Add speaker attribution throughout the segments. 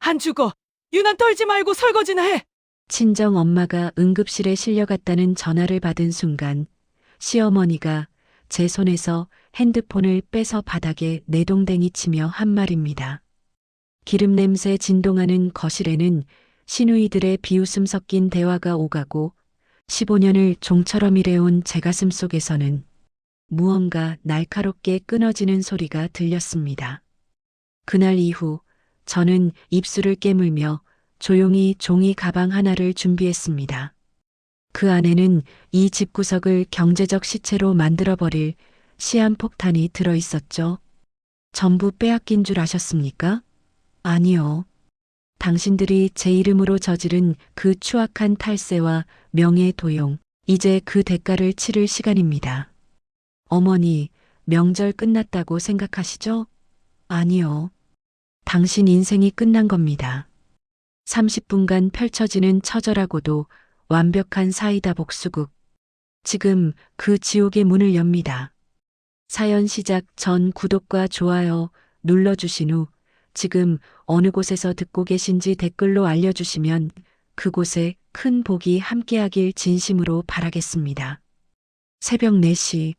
Speaker 1: 안 죽어. 유난 떨지 말고 설거지나 해.
Speaker 2: 친정 엄마가 응급실에 실려갔다는 전화를 받은 순간 시어머니가 제 손에서 핸드폰을 빼서 바닥에 내동댕이 치며 한 말입니다. 기름 냄새 진동하는 거실에는 시누이들의 비웃음 섞인 대화가 오가고 15년을 종처럼 일해온 제 가슴 속에서는 무언가 날카롭게 끊어지는 소리가 들렸습니다. 그날 이후 저는 입술을 깨물며 조용히 종이 가방 하나를 준비했습니다. 그 안에는 이 집구석을 경제적 시체로 만들어버릴 시한폭탄이 들어 있었죠. 전부 빼앗긴 줄 아셨습니까? 아니요. 당신들이 제 이름으로 저지른 그 추악한 탈세와 명예 도용, 이제 그 대가를 치를 시간입니다. 어머니, 명절 끝났다고 생각하시죠? 아니요. 당신 인생이 끝난 겁니다. 30분간 펼쳐지는 처절하고도 완벽한 사이다 복수국. 지금 그 지옥의 문을 엽니다. 사연 시작 전 구독과 좋아요 눌러주신 후 지금 어느 곳에서 듣고 계신지 댓글로 알려주시면 그곳에 큰 복이 함께하길 진심으로 바라겠습니다. 새벽 4시.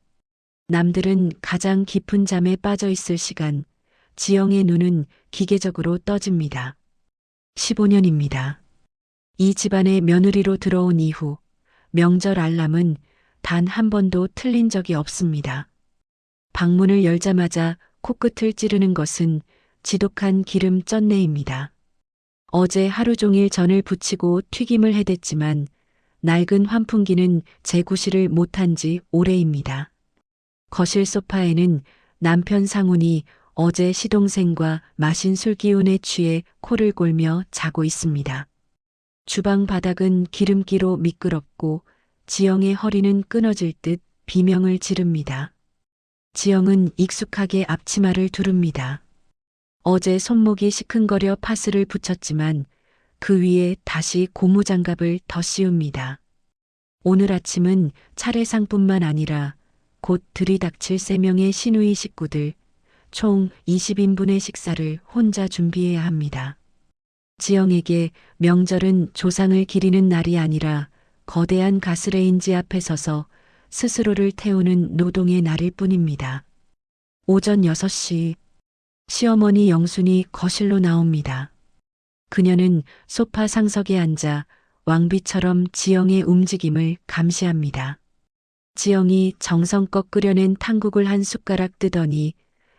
Speaker 2: 남들은 가장 깊은 잠에 빠져 있을 시간, 지영의 눈은 기계적으로 떠집니다. 15년입니다. 이 집안의 며느리로 들어온 이후 명절 알람은 단 한 번도 틀린 적이 없습니다. 방문을 열자마자 코끝을 찌르는 것은 지독한 기름 쩐내입니다. 어제 하루 종일 전을 부치고 튀김을 해댔지만 낡은 환풍기는 재구시를 못한 지 오래입니다. 거실 소파에는 남편 상훈이 어제 시동생과 마신 술 기운에 취해 코를 골며 자고 있습니다. 주방 바닥은 기름기로 미끄럽고 지영의 허리는 끊어질 듯 비명을 지릅니다. 지영은 익숙하게 앞치마를 두릅니다. 어제 손목이 시큰거려 파스를 붙였지만 그 위에 다시 고무장갑을 더 씌웁니다. 오늘 아침은 차례상뿐만 아니라 곧 들이닥칠 3명의 시누이 식구들, 총 20인분의 식사를 혼자 준비해야 합니다. 지영에게 명절은 조상을 기리는 날이 아니라 거대한 가스레인지 앞에 서서 스스로를 태우는 노동의 날일 뿐입니다. 오전 6시, 시어머니 영순이 거실로 나옵니다. 그녀는 소파 상석에 앉아 왕비처럼 지영의 움직임을 감시합니다. 지영이 정성껏 끓여낸 탕국을 한 숟가락 뜨더니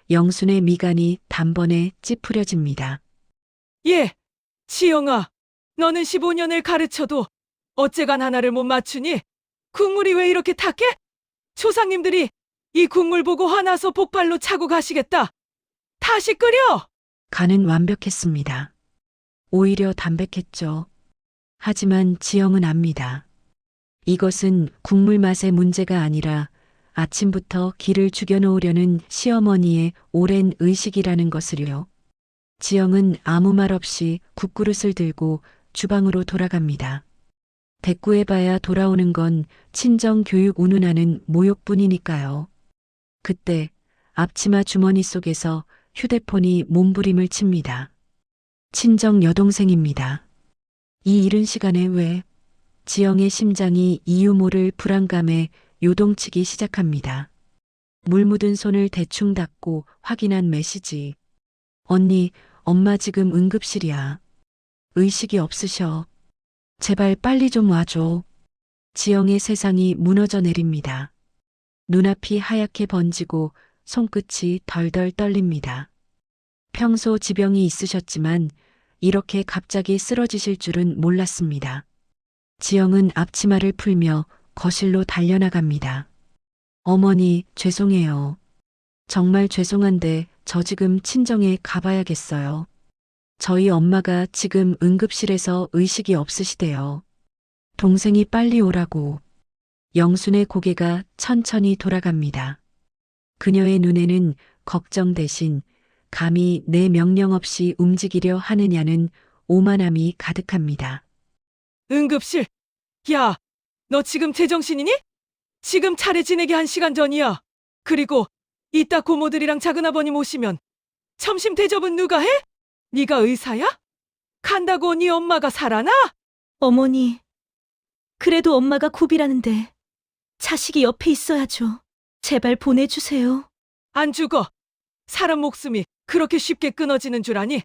Speaker 2: 영순의 미간이 단번에 찌푸려집니다.
Speaker 1: 예, 지영아. 너는 15년을 가르쳐도 어째간 하나를 못 맞추니? 국물이 왜 이렇게 탁해? 조상님들이 이 국물 보고 화나서 폭발로 차고 가시겠다. 다시 끓여!
Speaker 2: 간은 완벽했습니다. 오히려 담백했죠. 하지만 지영은 압니다. 이것은 국물 맛의 문제가 아니라 아침부터 기를 죽여놓으려는 시어머니의 오랜 의식이라는 것을요. 지영은 아무 말 없이 국그릇을 들고 주방으로 돌아갑니다. 대꾸해봐야 돌아오는 건 친정 교육 운운하는 모욕뿐이니까요. 그때 앞치마 주머니 속에서 휴대폰이 몸부림을 칩니다. 친정 여동생입니다. 이 이른 시간에 왜? 지영의 심장이 이유 모를 불안감에 요동치기 시작합니다. 물 묻은 손을 대충 닦고 확인한 메시지. 언니, 엄마 지금 응급실이야. 의식이 없으셔. 제발 빨리 좀 와줘. 지영의 세상이 무너져 내립니다. 눈앞이 하얗게 번지고 손끝이 덜덜 떨립니다. 평소 지병이 있으셨지만 이렇게 갑자기 쓰러지실 줄은 몰랐습니다. 지영은 앞치마를 풀며 거실로 달려나갑니다. 어머니, 죄송해요. 정말 죄송한데 저 지금 친정에 가봐야겠어요. 저희 엄마가 지금 응급실에서 의식이 없으시대요. 동생이 빨리 오라고. 영순의 고개가 천천히 돌아갑니다. 그녀의 눈에는 걱정 대신 감히 내 명령 없이 움직이려 하느냐는 오만함이 가득합니다.
Speaker 1: 응급실. 야, 너 지금 제정신이니? 지금 차례 지내기 1시간 전이야. 그리고 이따 고모들이랑 작은아버님 오시면 점심 대접은 누가 해? 네가 의사야? 간다고 네 엄마가 살아나?
Speaker 3: 어머니, 그래도 엄마가 고비라는데 자식이 옆에 있어야죠. 제발 보내주세요.
Speaker 1: 안 죽어. 사람 목숨이 그렇게 쉽게 끊어지는 줄 아니?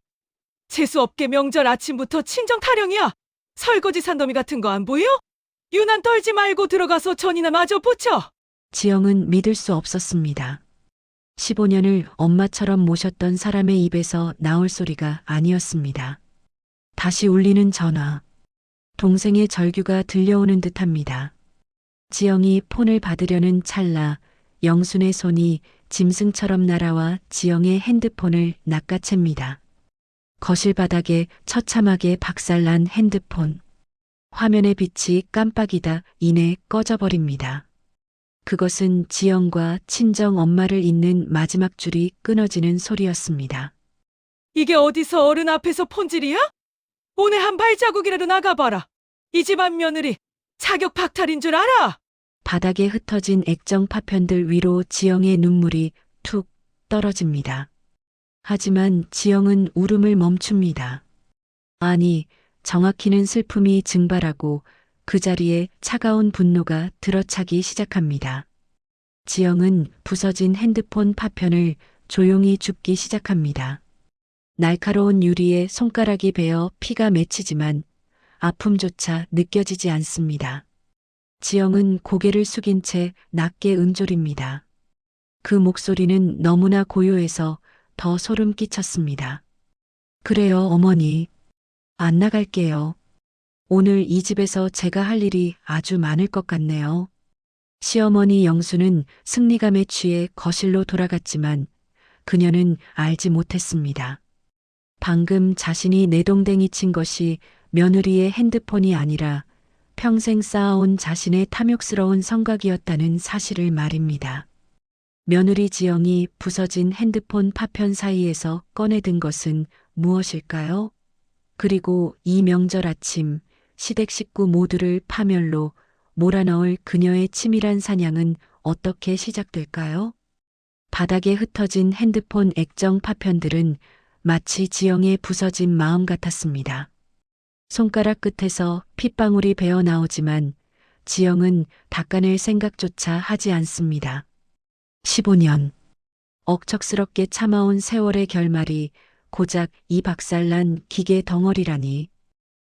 Speaker 1: 재수없게 명절 아침부터 친정 타령이야. 설거지 산더미 같은 거 안 보여? 유난 떨지 말고 들어가서 전이나 마저 붙여.
Speaker 2: 지영은 믿을 수 없었습니다. 15년을 엄마처럼 모셨던 사람의 입에서 나올 소리가 아니었습니다. 다시 울리는 전화. 동생의 절규가 들려오는 듯합니다. 지영이 폰을 받으려는 찰나 영순의 손이 짐승처럼 날아와 지영의 핸드폰을 낚아챕니다. 거실 바닥에 처참하게 박살난 핸드폰. 화면의 빛이 깜빡이다 이내 꺼져버립니다. 그것은 지영과 친정 엄마를 잇는 마지막 줄이 끊어지는 소리였습니다.
Speaker 1: 이게 어디서 어른 앞에서 폰질이야? 오늘 한 발자국이라도 나가봐라. 이 집안 며느리 자격 박탈인 줄 알아?
Speaker 2: 바닥에 흩어진 액정 파편들 위로 지영의 눈물이 툭 떨어집니다. 하지만 지영은 울음을 멈춥니다. 아니, 정확히는 슬픔이 증발하고 그 자리에 차가운 분노가 들어차기 시작합니다. 지영은 부서진 핸드폰 파편을 조용히 줍기 시작합니다. 날카로운 유리에 손가락이 베어 피가 맺히지만 아픔조차 느껴지지 않습니다. 지영은 고개를 숙인 채 낮게 음졸입니다. 그 목소리는 너무나 고요해서 더 소름 끼쳤습니다. 그래요, 어머니. 안 나갈게요. 오늘 이 집에서 제가 할 일이 아주 많을 것 같네요. 시어머니 영수는 승리감에 취해 거실로 돌아갔지만 그녀는 알지 못했습니다. 방금 자신이 내동댕이 친 것이 며느리의 핸드폰이 아니라 평생 쌓아온 자신의 탐욕스러운 성각이었다는 사실을 말입니다. 며느리 지영이 부서진 핸드폰 파편 사이에서 꺼내든 것은 무엇일까요? 그리고 이 명절 아침 시댁 식구 모두를 파멸로 몰아넣을 그녀의 치밀한 사냥은 어떻게 시작될까요? 바닥에 흩어진 핸드폰 액정 파편들은 마치 지영의 부서진 마음 같았습니다. 손가락 끝에서 핏방울이 배어 나오지만 지영은 닦아낼 생각조차 하지 않습니다. 15년. 억척스럽게 참아온 세월의 결말이 고작 이 박살난 기계 덩어리라니.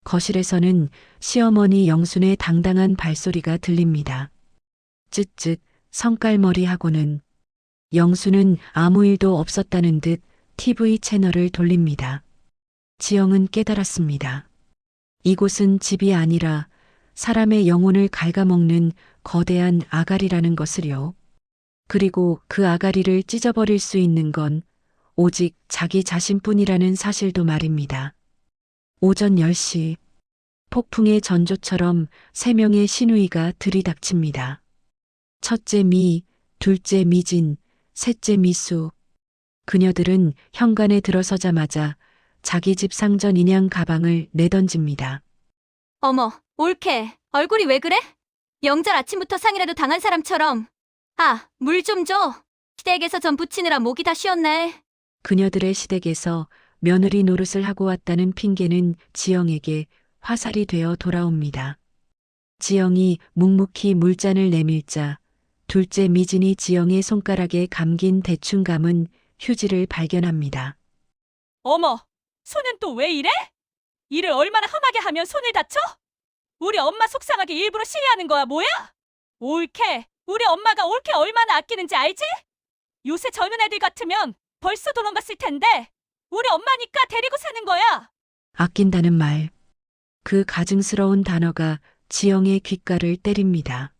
Speaker 2: 거실에서는 시어머니 영순의 당당한 발소리가 들립니다. 쯧쯧 성깔머리하고는. 영순은 아무 일도 없었다는 듯 TV 채널을 돌립니다. 지영은 깨달았습니다. 이곳은 집이 아니라 사람의 영혼을 갉아먹는 거대한 아가리라는 것을요. 그리고 그 아가리를 찢어버릴 수 있는 건 오직 자기 자신뿐이라는 사실도 말입니다. 오전 10시 폭풍의 전조처럼 3명의 시누이가 들이닥칩니다. 첫째 미, 둘째 미진, 셋째 미수. 그녀들은 현관에 들어서자마자 자기 집 상전 인양 가방을 내던집니다.
Speaker 3: 어머, 올케. 얼굴이 왜 그래? 명절 아침부터 상이라도 당한 사람처럼. 아, 물 좀 줘. 시댁에서 전 부치느라 목이 다 쉬었네.
Speaker 2: 그녀들의 시댁에서 며느리 노릇을 하고 왔다는 핑계는 지영에게 화살이 되어 돌아옵니다. 지영이 묵묵히 물잔을 내밀자 둘째 미진이 지영의 손가락에 감긴 대충 감은 휴지를 발견합니다.
Speaker 4: 어머, 손은 또 왜 이래? 일을 얼마나 험하게 하면 손을 다쳐? 우리 엄마 속상하게 일부러 시위하는 거야, 뭐야? 옳게, 우리 엄마가 옳게 얼마나 아끼는지 알지? 요새 젊은 애들 같으면 벌써 도망갔을 텐데 우리 엄마니까 데리고 사는 거야.
Speaker 2: 아낀다는 말. 그 가증스러운 단어가 지영의 귓가를 때립니다.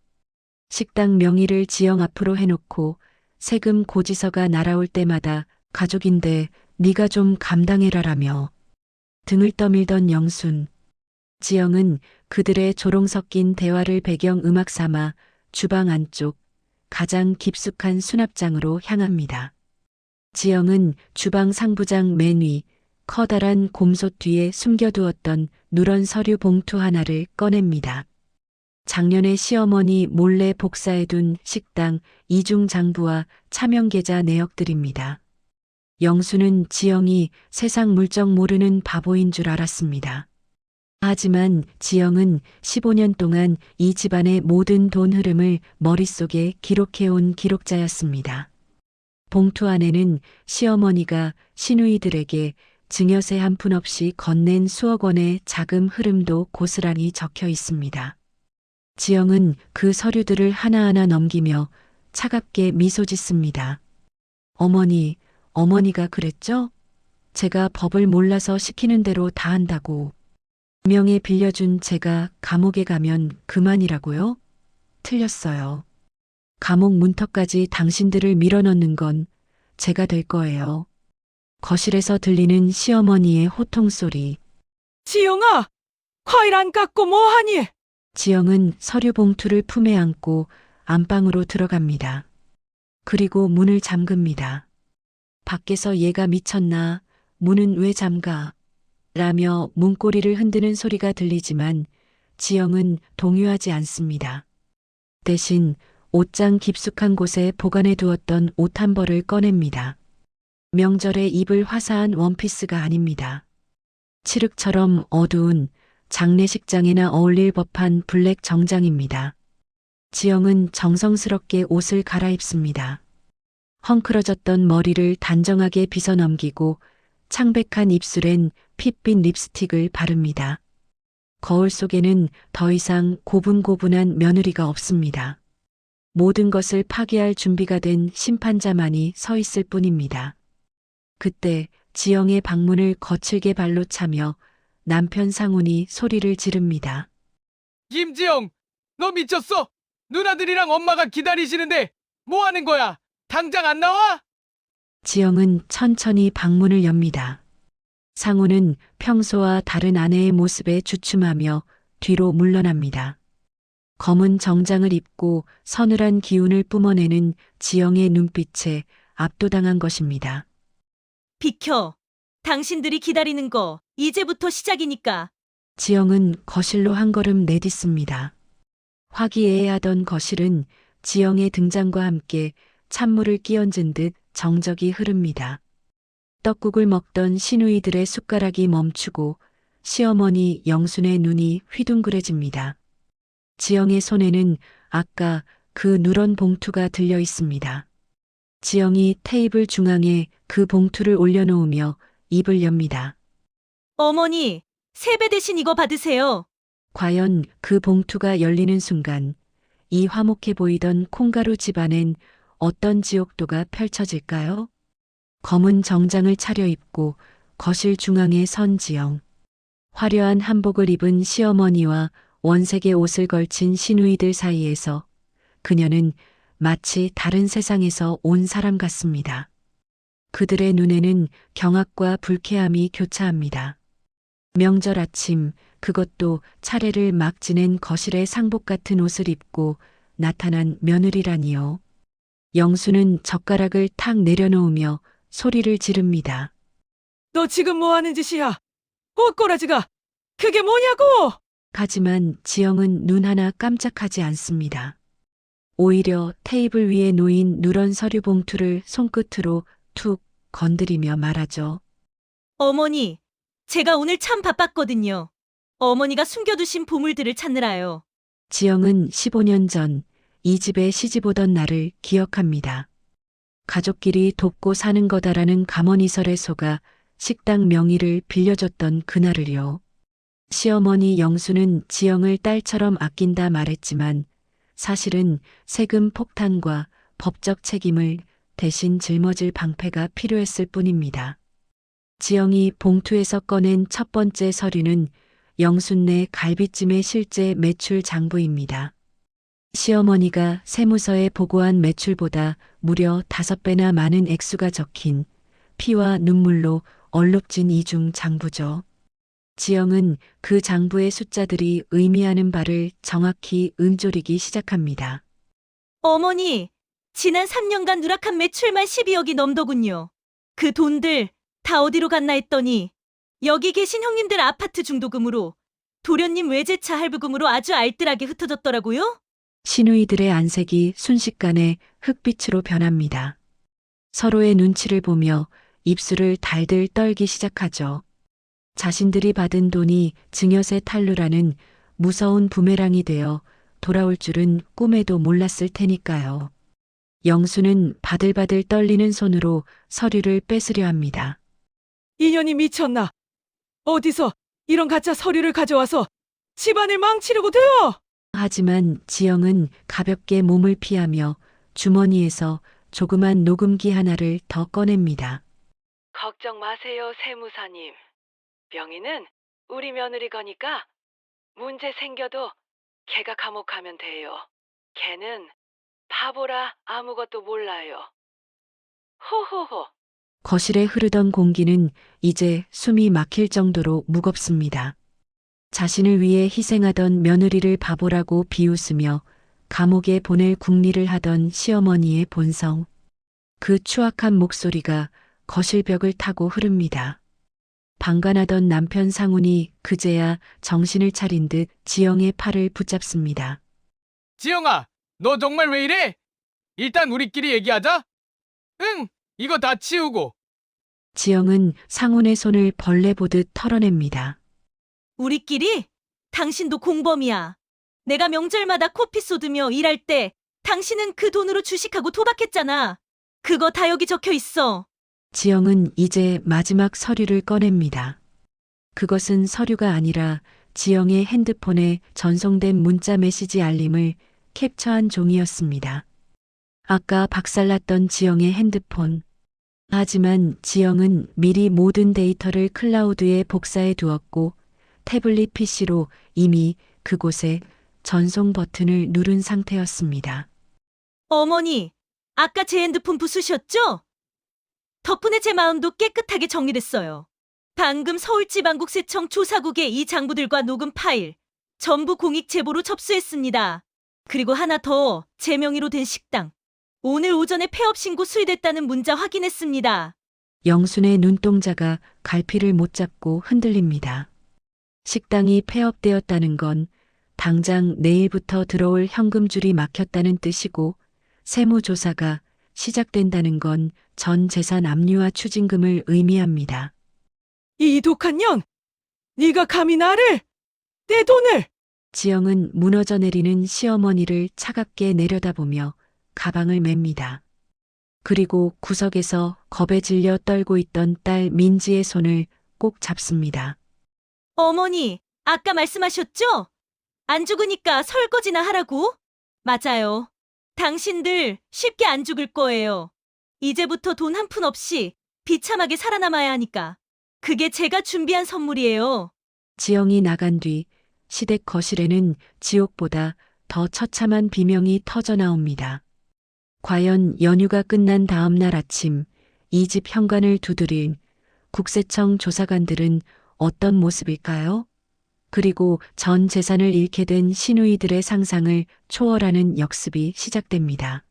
Speaker 2: 식당 명의를 지영 앞으로 해놓고 세금 고지서가 날아올 때마다 가족인데 네가 좀 감당해라라며 등을 떠밀던 영순. 지영은 그들의 조롱 섞인 대화를 배경 음악 삼아 주방 안쪽 가장 깊숙한 수납장으로 향합니다. 지영은 주방 상부장 맨 위 커다란 곰솥 뒤에 숨겨두었던 누런 서류 봉투 하나를 꺼냅니다. 작년에 시어머니 몰래 복사해둔 식당 이중 장부와 차명 계좌 내역들입니다. 영수는 지영이 세상 물정 모르는 바보인 줄 알았습니다. 하지만 지영은 15년 동안 이 집안의 모든 돈 흐름을 머릿속에 기록해온 기록자였습니다. 봉투 안에는 시어머니가 시누이들에게 증여세 한 푼 없이 건넨 수억 원의 자금 흐름도 고스란히 적혀 있습니다. 지영은 그 서류들을 하나하나 넘기며 차갑게 미소 짓습니다. 어머니가 그랬죠? 제가 법을 몰라서 시키는 대로 다 한다고. 명예 빌려준 제가 감옥에 가면 그만이라고요? 틀렸어요. 감옥 문턱까지 당신들을 밀어넣는 건 제가 될 거예요. 거실에서 들리는 시어머니의 호통 소리.
Speaker 1: 지영아, 과일 안 깎고 뭐하니?
Speaker 2: 지영은 서류 봉투를 품에 안고 안방으로 들어갑니다. 그리고 문을 잠급니다. 밖에서 얘가 미쳤나? 문은 왜 잠가? 라며 문고리를 흔드는 소리가 들리지만 지영은 동요하지 않습니다. 대신 옷장 깊숙한 곳에 보관해 두었던 옷 한 벌을 꺼냅니다. 명절에 입을 화사한 원피스가 아닙니다. 칠흑처럼 어두운 장례식장에나 어울릴 법한 블랙 정장입니다. 지영은 정성스럽게 옷을 갈아입습니다. 헝클어졌던 머리를 단정하게 빗어 넘기고 창백한 입술엔 핏빛 립스틱을 바릅니다. 거울 속에는 더 이상 고분고분한 며느리가 없습니다. 모든 것을 파괴할 준비가 된 심판자만이 서 있을 뿐입니다. 그때 지영의 방문을 거칠게 발로 차며 남편 상훈이 소리를 지릅니다.
Speaker 5: 김지영, 너 미쳤어? 누나들이랑 엄마가 기다리시는데 뭐 하는 거야? 당장 안 나와?
Speaker 2: 지영은 천천히 방문을 엽니다. 상훈은 평소와 다른 아내의 모습에 주춤하며 뒤로 물러납니다. 검은 정장을 입고 서늘한 기운을 뿜어내는 지영의 눈빛에 압도당한 것입니다.
Speaker 4: 비켜. 당신들이 기다리는 거 이제부터 시작이니까.
Speaker 2: 지영은 거실로 한 걸음 내딛습니다. 화기애애하던 거실은 지영의 등장과 함께 찬물을 끼얹은 듯 정적이 흐릅니다. 떡국을 먹던 시누이들의 숟가락이 멈추고 시어머니 영순의 눈이 휘둥그레집니다. 지영의 손에는 아까 그 누런 봉투가 들려 있습니다. 지영이 테이블 중앙에 그 봉투를 올려놓으며 입을 엽니다.
Speaker 4: 어머니, 세배 대신 이거 받으세요.
Speaker 2: 과연 그 봉투가 열리는 순간 이 화목해 보이던 콩가루 집안엔 어떤 지옥도가 펼쳐질까요? 검은 정장을 차려입고 거실 중앙에 선 지영. 화려한 한복을 입은 시어머니와 원색의 옷을 걸친 시누이들 사이에서 그녀는 마치 다른 세상에서 온 사람 같습니다. 그들의 눈에는 경악과 불쾌함이 교차합니다. 명절 아침, 그것도 차례를 막 지낸 거실에 상복 같은 옷을 입고 나타난 며느리라니요. 영수는 젓가락을 탁 내려놓으며 소리를 지릅니다.
Speaker 1: 너 지금 뭐 하는 짓이야? 옷꼬라지가 그게 뭐냐고?
Speaker 2: 하지만 지영은 눈 하나 깜짝하지 않습니다. 오히려 테이블 위에 놓인 누런 서류 봉투를 손끝으로 툭 건드리며 말하죠.
Speaker 4: 어머니, 제가 오늘 참 바빴거든요. 어머니가 숨겨두신 보물들을 찾느라요.
Speaker 2: 지영은 15년 전 이 집에 시집 오던 날을 기억합니다. 가족끼리 돕고 사는 거다라는 감언이설에 속아 식당 명의를 빌려줬던 그날을요. 시어머니 영수는 지영을 딸처럼 아낀다 말했지만 사실은 세금 폭탄과 법적 책임을 대신 짊어질 방패가 필요했을 뿐입니다. 지영이 봉투에서 꺼낸 첫 번째 서류는 영순네 갈비찜의 실제 매출 장부입니다. 시어머니가 세무서에 보고한 매출보다 무려 5배나 많은 액수가 적힌 피와 눈물로 얼룩진 이중 장부죠. 지영은 그 장부의 숫자들이 의미하는 바를 정확히 음조리기 시작합니다.
Speaker 4: 어머니, 지난 3년간 누락한 매출만 12억이 넘더군요. 그 돈들 다 어디로 갔나 했더니 여기 계신 형님들 아파트 중도금으로 도련님 외제차 할부금으로 아주 알뜰하게 흩어졌더라고요.
Speaker 2: 시누이들의 안색이 순식간에 흑빛으로 변합니다. 서로의 눈치를 보며 입술을 달들 떨기 시작하죠. 자신들이 받은 돈이 증여세 탈루라는 무서운 부메랑이 되어 돌아올 줄은 꿈에도 몰랐을 테니까요. 영수는 바들바들 떨리는 손으로 서류를 뺏으려 합니다.
Speaker 1: 이년이 미쳤나? 어디서 이런 가짜 서류를 가져와서 집안을 망치려고 돼요?
Speaker 2: 하지만 지영은 가볍게 몸을 피하며 주머니에서 조그만 녹음기 하나를 더 꺼냅니다.
Speaker 1: 걱정 마세요, 세무사님. 명의는 우리 며느리 거니까 문제 생겨도 걔가 감옥 가면 돼요. 걔는 바보라 아무것도 몰라요. 호호호.
Speaker 2: 거실에 흐르던 공기는 이제 숨이 막힐 정도로 무겁습니다. 자신을 위해 희생하던 며느리를 바보라고 비웃으며 감옥에 보낼 궁리를 하던 시어머니의 본성. 그 추악한 목소리가 거실 벽을 타고 흐릅니다. 방관하던 남편 상훈이 그제야 정신을 차린 듯 지영의 팔을 붙잡습니다.
Speaker 5: 지영아, 너 정말 왜 이래? 일단 우리끼리 얘기하자. 응, 이거 다 치우고.
Speaker 2: 지영은 상훈의 손을 벌레 보듯 털어냅니다.
Speaker 4: 우리끼리? 당신도 공범이야. 내가 명절마다 코피 쏟으며 일할 때 당신은 그 돈으로 주식하고 도박했잖아. 그거 다 여기 적혀 있어.
Speaker 2: 지영은 이제 마지막 서류를 꺼냅니다. 그것은 서류가 아니라 지영의 핸드폰에 전송된 문자 메시지 알림을 캡처한 종이었습니다. 아까 박살났던 지영의 핸드폰. 하지만 지영은 미리 모든 데이터를 클라우드에 복사해 두었고 태블릿 PC로 이미 그곳에 전송 버튼을 누른 상태였습니다.
Speaker 4: 어머니, 아까 제 핸드폰 부수셨죠? 덕분에 제 마음도 깨끗하게 정리됐어요. 방금 서울지방국세청 조사국에 이 장부들과 녹음 파일 전부 공익 제보로 접수했습니다. 그리고 하나 더, 제 명의로 된 식당. 오늘 오전에 폐업 신고 수리됐다는 문자 확인했습니다.
Speaker 2: 영순의 눈동자가 갈피를 못 잡고 흔들립니다. 식당이 폐업되었다는 건 당장 내일부터 들어올 현금줄이 막혔다는 뜻이고 세무조사가 시작된다는 건 전 재산 압류와 추징금을 의미합니다.
Speaker 1: 이 독한 년! 네가 감히 나를! 내 돈을!
Speaker 2: 지영은 무너져 내리는 시어머니를 차갑게 내려다보며 가방을 맵니다. 그리고 구석에서 겁에 질려 떨고 있던 딸 민지의 손을 꼭 잡습니다.
Speaker 4: 어머니, 아까 말씀하셨죠? 안 죽으니까 설거지나 하라고? 맞아요. 당신들 쉽게 안 죽을 거예요. 이제부터 돈 한 푼 없이 비참하게 살아남아야 하니까. 그게 제가 준비한 선물이에요.
Speaker 2: 지영이 나간 뒤 시댁 거실에는 지옥보다 더 처참한 비명이 터져 나옵니다. 과연 연휴가 끝난 다음 날 아침 이 집 현관을 두드린 국세청 조사관들은 어떤 모습일까요? 그리고 전 재산을 잃게 된 시누이들의 상상을 초월하는 역습이 시작됩니다.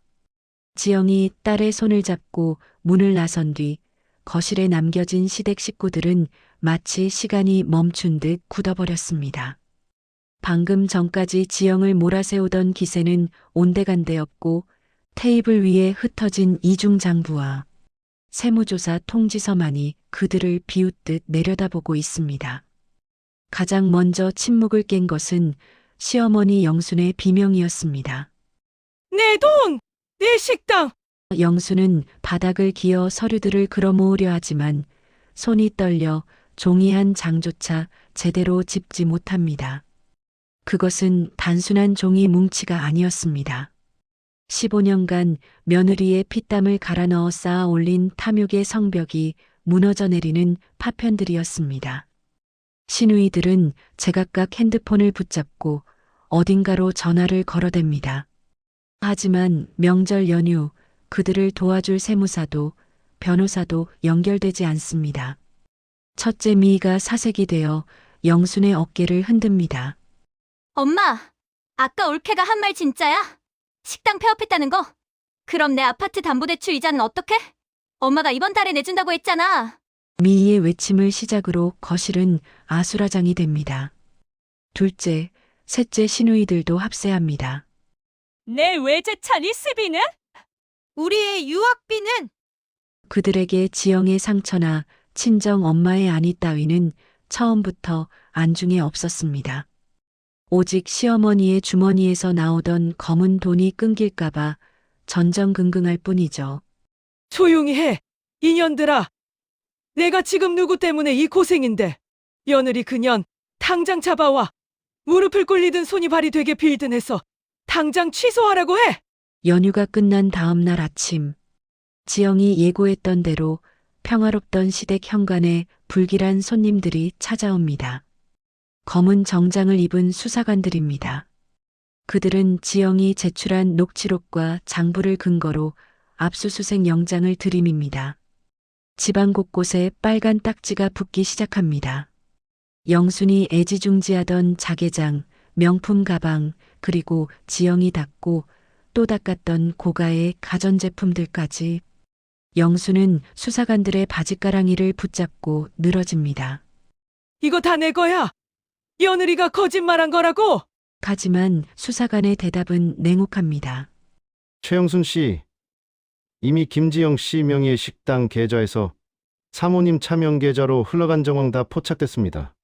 Speaker 2: 지영이 딸의 손을 잡고 문을 나선 뒤 거실에 남겨진 시댁 식구들은 마치 시간이 멈춘 듯 굳어버렸습니다. 방금 전까지 지영을 몰아세우던 기세는 온데간데 없고 테이블 위에 흩어진 이중장부와 세무조사 통지서만이 그들을 비웃듯 내려다보고 있습니다. 가장 먼저 침묵을 깬 것은 시어머니 영순의 비명이었습니다.
Speaker 1: 내 돈! 내 식당!
Speaker 2: 영수는 바닥을 기어 서류들을 끌어모으려 하지만 손이 떨려 종이 한 장조차 제대로 짚지 못합니다. 그것은 단순한 종이 뭉치가 아니었습니다. 15년간 며느리의 피땀을 갈아 넣어 쌓아 올린 탐욕의 성벽이 무너져 내리는 파편들이었습니다. 시누이들은 제각각 핸드폰을 붙잡고 어딘가로 전화를 걸어댑니다. 하지만 명절 연휴 그들을 도와줄 세무사도 변호사도 연결되지 않습니다. 첫째 미희가 사색이 되어 영순의 어깨를 흔듭니다.
Speaker 3: 엄마, 아까 올케가 한 말 진짜야? 식당 폐업했다는 거? 그럼 내 아파트 담보대출 이자는 어떻게? 엄마가 이번 달에 내준다고 했잖아.
Speaker 2: 미희의 외침을 시작으로 거실은 아수라장이 됩니다. 둘째, 셋째 시누이들도 합세합니다.
Speaker 4: 내 외제차 리스비는?
Speaker 3: 우리의 유학비는?
Speaker 2: 그들에게 지영의 상처나 친정 엄마의 안위 따위는 처음부터 안중에 없었습니다. 오직 시어머니의 주머니에서 나오던 검은 돈이 끊길까봐 전전긍긍할 뿐이죠.
Speaker 1: 조용히 해. 인연들아. 내가 지금 누구 때문에 이 고생인데. 며느리 그년 당장 잡아와. 무릎을 꿇리든 손이 발이 되게 빌든 해서 당장 취소하라고 해.
Speaker 2: 연휴가 끝난 다음 날 아침, 지영이 예고했던 대로 평화롭던 시댁 현관에 불길한 손님들이 찾아옵니다. 검은 정장을 입은 수사관들입니다. 그들은 지영이 제출한 녹취록과 장부를 근거로 압수수색 영장을 들이밉니다. 집안 곳곳에 빨간 딱지가 붙기 시작합니다. 영순이 애지중지하던 자개장, 명품 가방, 그리고 지영이 닦고 또 닦았던 고가의 가전제품들까지. 영수는 수사관들의 바지가랑이를 붙잡고 늘어집니다.
Speaker 1: 이거 다 내 거야. 며느리가 거짓말한 거라고.
Speaker 2: 하지만 수사관의 대답은 냉혹합니다.
Speaker 6: 최영순 씨, 이미 김지영 씨 명의의 식당 계좌에서 사모님 차명 계좌로 흘러간 정황 다 포착됐습니다.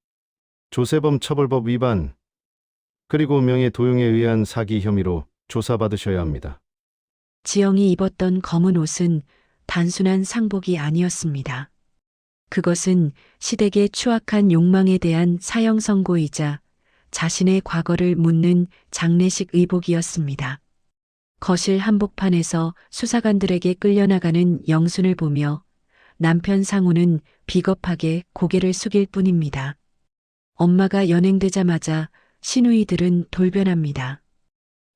Speaker 6: 조세범 처벌법 위반, 그리고 명예 도용에 의한 사기 혐의로 조사받으셔야 합니다.
Speaker 2: 지영이 입었던 검은 옷은 단순한 상복이 아니었습니다. 그것은 시댁의 추악한 욕망에 대한 사형 선고이자 자신의 과거를 묻는 장례식 의복이었습니다. 거실 한복판에서 수사관들에게 끌려나가는 영순을 보며 남편 상우는 비겁하게 고개를 숙일 뿐입니다. 엄마가 연행되자마자 시누이들은 돌변합니다.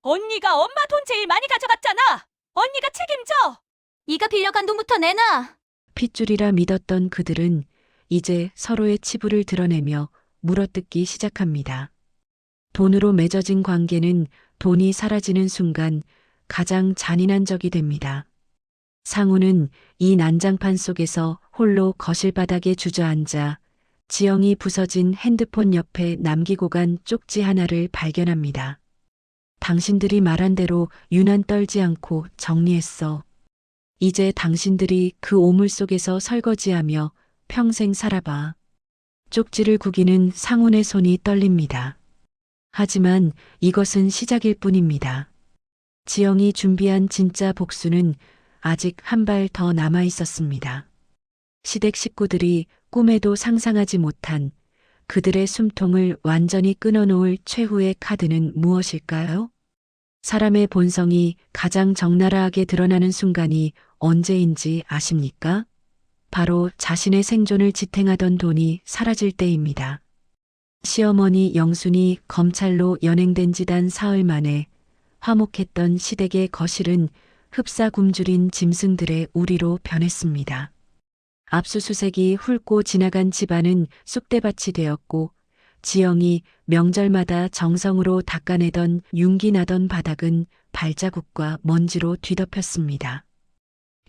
Speaker 4: 언니가 엄마 돈 제일 많이 가져갔잖아. 언니가 책임져.
Speaker 3: 네가 빌려간 돈부터 내놔.
Speaker 2: 핏줄이라 믿었던 그들은 이제 서로의 치부를 드러내며 물어뜯기 시작합니다. 돈으로 맺어진 관계는 돈이 사라지는 순간 가장 잔인한 적이 됩니다. 상우는 이 난장판 속에서 홀로 거실 바닥에 주저앉아 지영이 부서진 핸드폰 옆에 남기고 간 쪽지 하나를 발견합니다. 당신들이 말한 대로 유난 떨지 않고 정리했어. 이제 당신들이 그 오물 속에서 설거지하며 평생 살아봐. 쪽지를 구기는 상훈의 손이 떨립니다. 하지만 이것은 시작일 뿐입니다. 지영이 준비한 진짜 복수는 아직 한 발 더 남아 있었습니다. 시댁 식구들이 꿈에도 상상하지 못한 그들의 숨통을 완전히 끊어놓을 최후의 카드는 무엇일까요? 사람의 본성이 가장 적나라하게 드러나는 순간이 언제인지 아십니까? 바로 자신의 생존을 지탱하던 돈이 사라질 때입니다. 시어머니 영순이 검찰로 연행된 지 단 사흘 만에 화목했던 시댁의 거실은 흡사 굶주린 짐승들의 우리로 변했습니다. 압수수색이 훑고 지나간 집안은 쑥대밭이 되었고 지영이 명절마다 정성으로 닦아내던 윤기 나던 바닥은 발자국과 먼지로 뒤덮였습니다.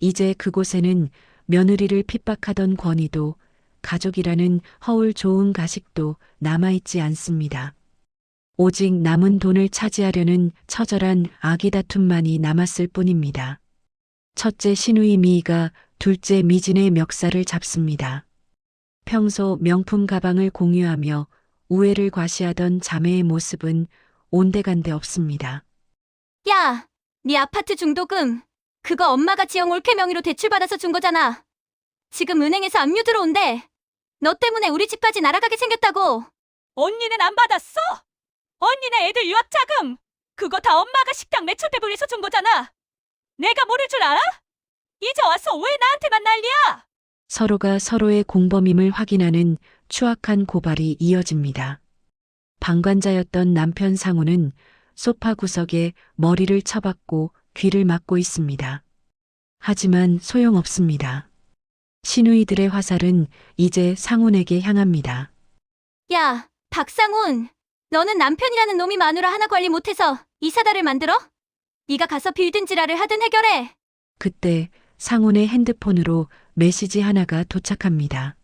Speaker 2: 이제 그곳에는 며느리를 핍박하던 권위도 가족이라는 허울 좋은 가식도 남아있지 않습니다. 오직 남은 돈을 차지하려는 처절한 아기 다툼만이 남았을 뿐입니다. 첫째 시누이 미희가 둘째 미진의 멱살을 잡습니다. 평소 명품 가방을 공유하며 우애를 과시하던 자매의 모습은 온데간데 없습니다.
Speaker 3: 야, 네 아파트 중도금 그거 엄마가 지영 올케 명의로 대출받아서 준 거잖아. 지금 은행에서 압류 들어온대. 너 때문에 우리 집까지 날아가게 생겼다고.
Speaker 4: 언니는 안 받았어. 언니네 애들 유학 자금 그거 다 엄마가 식당 매출 배분해서 준 거잖아. 내가 모를 줄 알아? 이제 와서 왜 나한테만 난리야?
Speaker 2: 서로가 서로의 공범임을 확인하는 추악한 고발이 이어집니다. 방관자였던 남편 상우는 소파 구석에 머리를 쳐박고 귀를 막고 있습니다. 하지만 소용없습니다. 시누이들의 화살은 이제 상훈에게 향합니다.
Speaker 3: 야, 박상훈. 너는 남편이라는 놈이 마누라 하나 관리 못해서 이 사달을 만들어? 네가 가서 빌든 지랄을 하든 해결해.
Speaker 2: 그때 상훈의 핸드폰으로 메시지 하나가 도착합니다.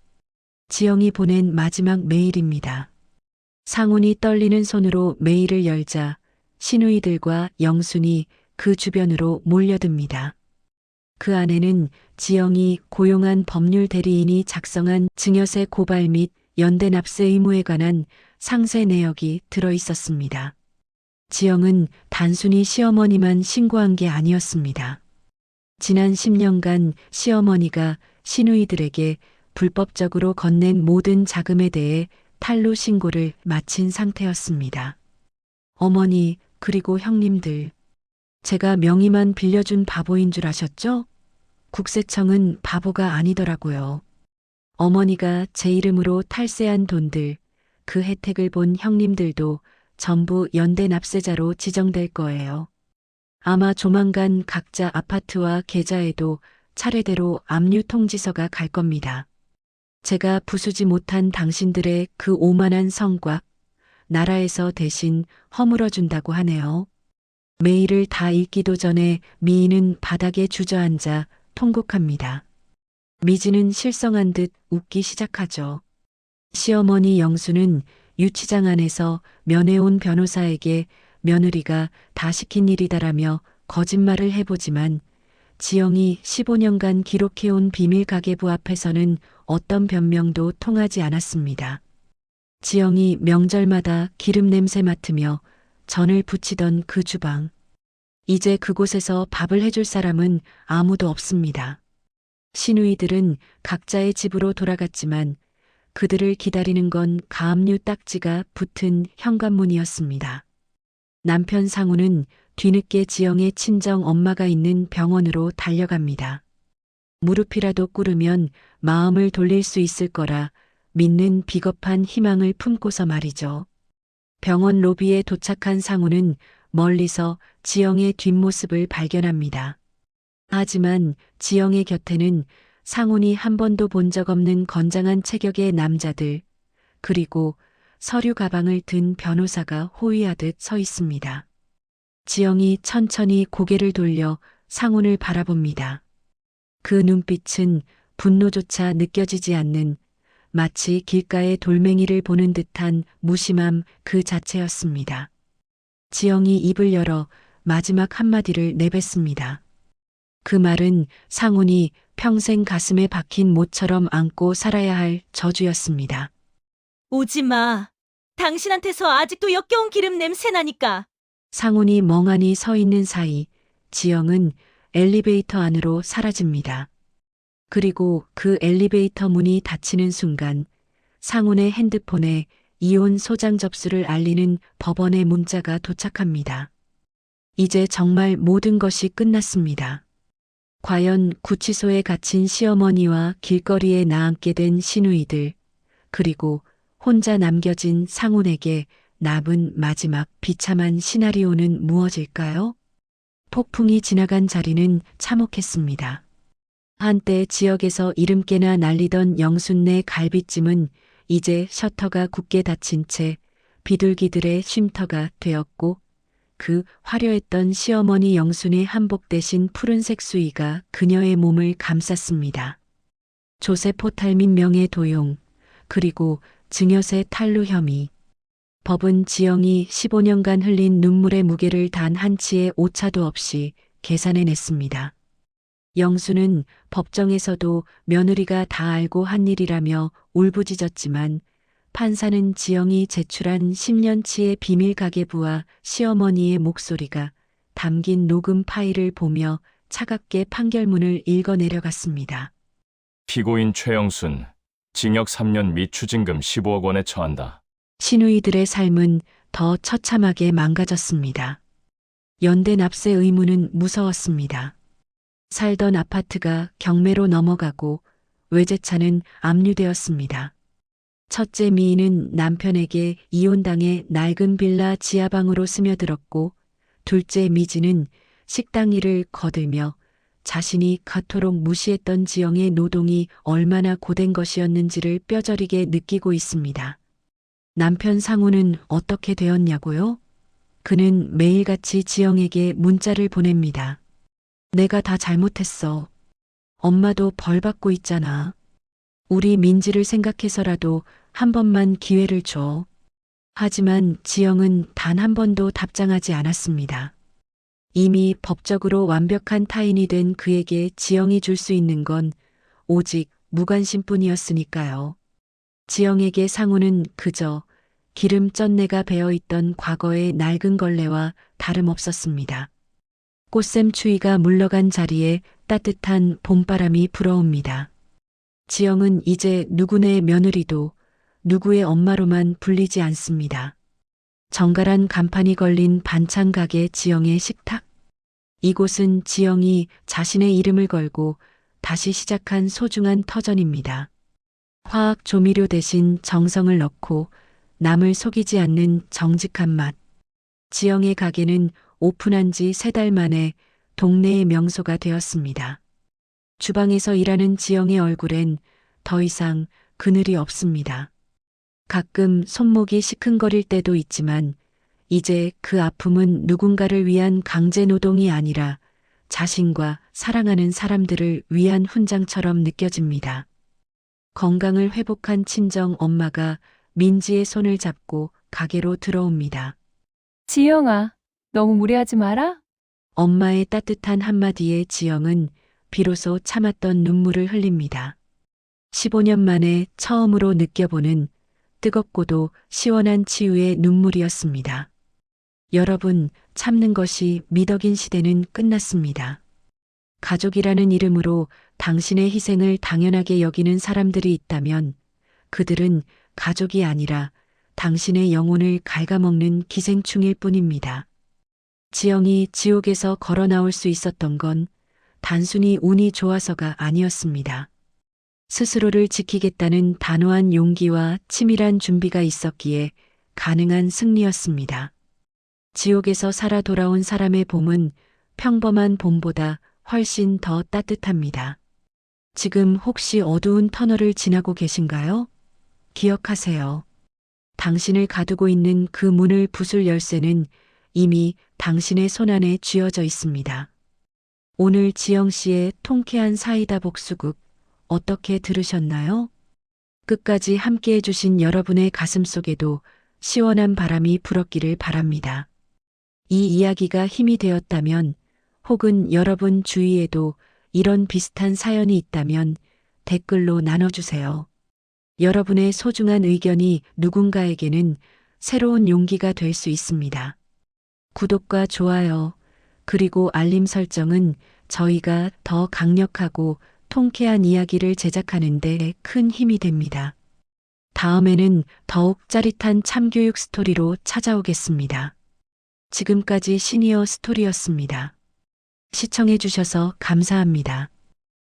Speaker 2: 지영이 보낸 마지막 메일입니다. 상훈이 떨리는 손으로 메일을 열자 시누이들과 영순이 그 주변으로 몰려듭니다. 그 안에는 지영이 고용한 법률 대리인이 작성한 증여세 고발 및 연대 납세 의무에 관한 상세 내역이 들어 있었습니다. 지영은 단순히 시어머니만 신고한 게 아니었습니다. 지난 10년간 시어머니가 시누이들에게 불법적으로 건넨 모든 자금에 대해 탈루 신고를 마친 상태였습니다. 어머니, 그리고 형님들, 제가 명의만 빌려준 바보인 줄 아셨죠? 국세청은 바보가 아니더라고요. 어머니가 제 이름으로 탈세한 돈들, 그 혜택을 본 형님들도 전부 연대 납세자로 지정될 거예요. 아마 조만간 각자 아파트와 계좌에도 차례대로 압류 통지서가 갈 겁니다. 제가 부수지 못한 당신들의 그 오만한 성과 나라에서 대신 허물어준다고 하네요. 메일을 다 읽기도 전에 미인은 바닥에 주저앉아 통곡합니다. 미지는 실성한 듯 웃기 시작하죠. 시어머니 영수는 유치장 안에서 면회온 변호사에게 며느리가 다 시킨 일이다라며 거짓말을 해보지만 지영이 15년간 기록해온 비밀 가계부 앞에서는 어떤 변명도 통하지 않았습니다. 지영이 명절마다 기름 냄새 맡으며 전을 부치던 그 주방. 이제 그곳에서 밥을 해줄 사람은 아무도 없습니다. 시누이들은 각자의 집으로 돌아갔지만 그들을 기다리는 건 가압류 딱지가 붙은 현관문이었습니다. 남편 상우는 뒤늦게 지영의 친정 엄마가 있는 병원으로 달려갑니다. 무릎이라도 꿇으면 마음을 돌릴 수 있을 거라 믿는 비겁한 희망을 품고서 말이죠. 병원 로비에 도착한 상우는 멀리서 지영의 뒷모습을 발견합니다. 하지만 지영의 곁에는 상훈이 한 번도 본 적 없는 건장한 체격의 남자들, 그리고 서류 가방을 든 변호사가 호위하듯 서 있습니다. 지영이 천천히 고개를 돌려 상훈을 바라봅니다. 그 눈빛은 분노조차 느껴지지 않는 마치 길가의 돌멩이를 보는 듯한 무심함 그 자체였습니다. 지영이 입을 열어 마지막 한마디를 내뱉습니다. 그 말은 상훈이 평생 가슴에 박힌 못처럼 안고 살아야 할 저주였습니다.
Speaker 4: 오지 마. 당신한테서 아직도 역겨운 기름 냄새 나니까.
Speaker 2: 상훈이 멍하니 서 있는 사이 지영은 엘리베이터 안으로 사라집니다. 그리고 그 엘리베이터 문이 닫히는 순간 상훈의 핸드폰에 이혼 소장 접수를 알리는 법원의 문자가 도착합니다. 이제 정말 모든 것이 끝났습니다. 과연 구치소에 갇힌 시어머니와 길거리에 나앉게 된 시누이들, 그리고 혼자 남겨진 상훈에게 남은 마지막 비참한 시나리오는 무엇일까요? 폭풍이 지나간 자리는 참혹했습니다. 한때 지역에서 이름께나 날리던 영순네 갈비찜은 이제 셔터가 굳게 닫힌 채 비둘기들의 쉼터가 되었고 그 화려했던 시어머니 영순의 한복 대신 푸른색 수의가 그녀의 몸을 감쌌습니다. 조세포탈민 명예 도용, 그리고 증여세 탈루 혐의. 법은 지영이 15년간 흘린 눈물의 무게를 단 한치의 오차도 없이 계산해냈습니다. 영수는 법정에서도 며느리가 다 알고 한 일이라며 울부짖었지만 판사는 지영이 제출한 10년치의 비밀 가계부와 시어머니의 목소리가 담긴 녹음 파일을 보며 차갑게 판결문을 읽어내려갔습니다.
Speaker 7: 피고인 최영순, 징역 3년 및 추징금 15억 원에 처한다.
Speaker 2: 시누이들의 삶은 더 처참하게 망가졌습니다. 연대 납세 의무는 무서웠습니다. 살던 아파트가 경매로 넘어가고 외제차는 압류되었습니다. 첫째 미인은 남편에게 이혼당해 낡은 빌라 지하방으로 스며들었고 둘째 미지는 식당 일을 거들며 자신이 그토록 무시했던 지영의 노동이 얼마나 고된 것이었는지를 뼈저리게 느끼고 있습니다. 남편 상우는 어떻게 되었냐고요? 그는 매일같이 지영에게 문자를 보냅니다. 내가 다 잘못했어. 엄마도 벌 받고 있잖아. 우리 민지를 생각해서라도 한 번만 기회를 줘. 하지만 지영은 단 한 번도 답장하지 않았습니다. 이미 법적으로 완벽한 타인이 된 그에게 지영이 줄 수 있는 건 오직 무관심뿐이었으니까요. 지영에게 상우는 그저 기름 쩐내가 배어있던 과거의 낡은 걸레와 다름없었습니다. 꽃샘 추위가 물러간 자리에 따뜻한 봄바람이 불어옵니다. 지영은 이제 누구네 며느리도 누구의 엄마로만 불리지 않습니다. 정갈한 간판이 걸린 반찬 가게 지영의 식탁. 이곳은 지영이 자신의 이름을 걸고 다시 시작한 소중한 터전입니다. 화학 조미료 대신 정성을 넣고 남을 속이지 않는 정직한 맛. 지영의 가게는 오픈한 지 3달 만에 동네의 명소가 되었습니다. 주방에서 일하는 지영의 얼굴엔 더 이상 그늘이 없습니다. 가끔 손목이 시큰거릴 때도 있지만 이제 그 아픔은 누군가를 위한 강제 노동이 아니라 자신과 사랑하는 사람들을 위한 훈장처럼 느껴집니다. 건강을 회복한 친정 엄마가 민지의 손을 잡고 가게로 들어옵니다.
Speaker 8: 지영아, 너무 무리하지 마라.
Speaker 2: 엄마의 따뜻한 한마디에 지영은 비로소 참았던 눈물을 흘립니다. 15년 만에 처음으로 느껴보는 뜨겁고도 시원한 치유의 눈물이었습니다. 여러분, 참는 것이 미덕인 시대는 끝났습니다. 가족이라는 이름으로 당신의 희생을 당연하게 여기는 사람들이 있다면 그들은 가족이 아니라 당신의 영혼을 갉아먹는 기생충일 뿐입니다. 지영이 지옥에서 걸어 나올 수 있었던 건 단순히 운이 좋아서가 아니었습니다. 스스로를 지키겠다는 단호한 용기와 치밀한 준비가 있었기에 가능한 승리였습니다. 지옥에서 살아 돌아온 사람의 봄은 평범한 봄보다 훨씬 더 따뜻합니다. 지금 혹시 어두운 터널을 지나고 계신가요? 기억하세요. 당신을 가두고 있는 그 문을 부술 열쇠는 이미 당신의 손안에 쥐어져 있습니다. 오늘 지영 씨의 통쾌한 사이다 복수극 어떻게 들으셨나요? 끝까지 함께 해주신 여러분의 가슴 속에도 시원한 바람이 불었기를 바랍니다. 이 이야기가 힘이 되었다면 혹은 여러분 주위에도 이런 비슷한 사연이 있다면 댓글로 나눠주세요. 여러분의 소중한 의견이 누군가에게는 새로운 용기가 될 수 있습니다. 구독과 좋아요, 그리고 알림 설정은 저희가 더 강력하고 통쾌한 이야기를 제작하는 데 큰 힘이 됩니다. 다음에는 더욱 짜릿한 참교육 스토리로 찾아오겠습니다. 지금까지 시니어 스토리였습니다. 시청해주셔서 감사합니다.